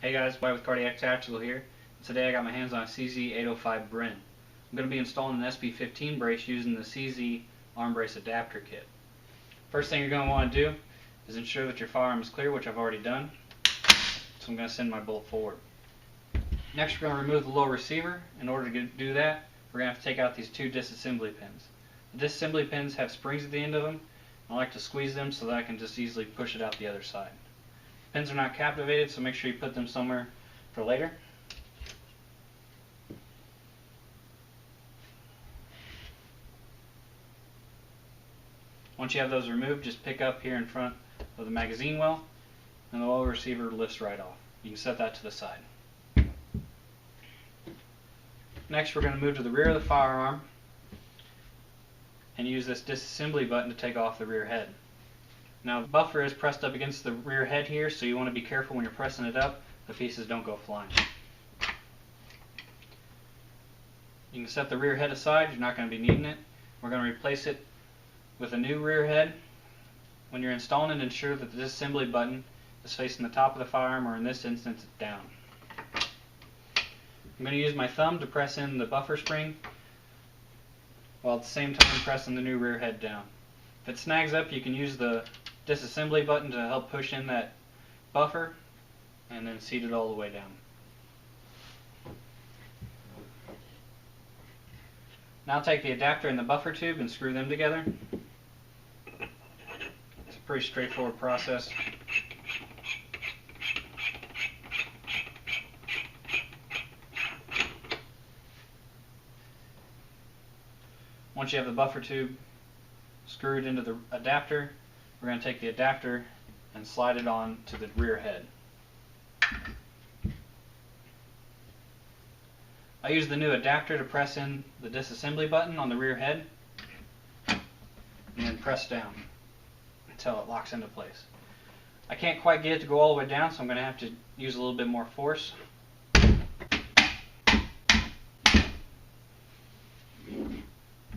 Hey guys, White with Cardiac Tactical here. Today I got my hands on a CZ805 Bren. I'm going to be installing an SB15 brace using the CZ arm brace adapter kit. First thing you're going to want to do is ensure that your firearm is clear, which I've already done. So I'm going to send my bolt forward. Next we're going to remove the lower receiver. In order to do that, we're going to have to take out these two disassembly pins. The disassembly pins have springs at the end of them. I like to squeeze them so that I can just easily push it out the other side. Pins are not captivated, so make sure you put them somewhere for later. Once you have those removed, just pick up here in front of the magazine well, and the lower receiver lifts right off. You can set that to the side. Next, we're going to move to the rear of the firearm and use this disassembly button to take off the rear head. Now the buffer is pressed up against the rear head here, so you want to be careful when you're pressing it up, the pieces don't go flying. You can set the rear head aside, you're not going to be needing it. We're going to replace it with a new rear head. When you're installing it, ensure that the disassembly button is facing the top of the firearm, or in this instance, it's down. I'm going to use my thumb to press in the buffer spring, while at the same time pressing the new rear head down. If it snags up, you can use the disassembly button to help push in that buffer and then seat it all the way down. Now take the adapter and the buffer tube and screw them together. It's a pretty straightforward process. Once you have the buffer tube screwed into the adapter, we're going to take the adapter and slide it on to the rear head. I use the new adapter to press in the disassembly button on the rear head and then press down until it locks into place. I can't quite get it to go all the way down, so I'm going to have to use a little bit more force.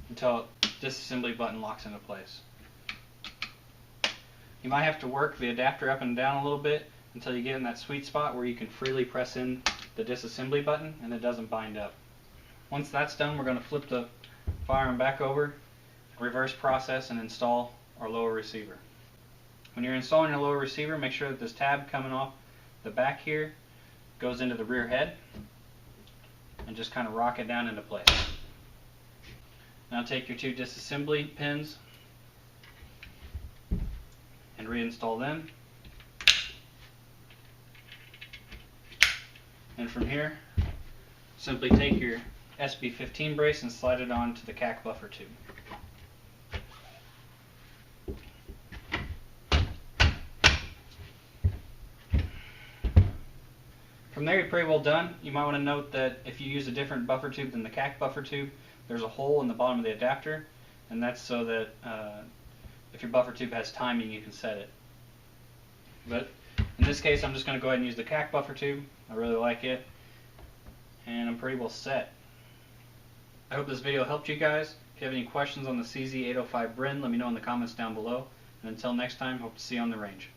Until the disassembly button locks into place. You might have to work the adapter up and down a little bit until you get in that sweet spot where you can freely press in the disassembly button and it doesn't bind up. Once that's done, we're going to flip the firearm back over, reverse process, and install our lower receiver. When you're installing your lower receiver, make sure that this tab coming off the back here goes into the rear head and just kind of rock it down into place. Now take your two disassembly pins and reinstall them. And from here, simply take your SB15 brace and slide it onto the CAC buffer tube. From there, you're pretty well done. You might want to note that if you use a different buffer tube than the CAC buffer tube, there's a hole in the bottom of the adapter, and that's so that if your buffer tube has timing, you can set it. But in this case, I'm just going to go ahead and use the CAC buffer tube. I really like it, and I'm pretty well set. I hope this video helped you guys. If you have any questions on the CZ805 Bren, let me know in the comments down below. And until next time, hope to see you on the range.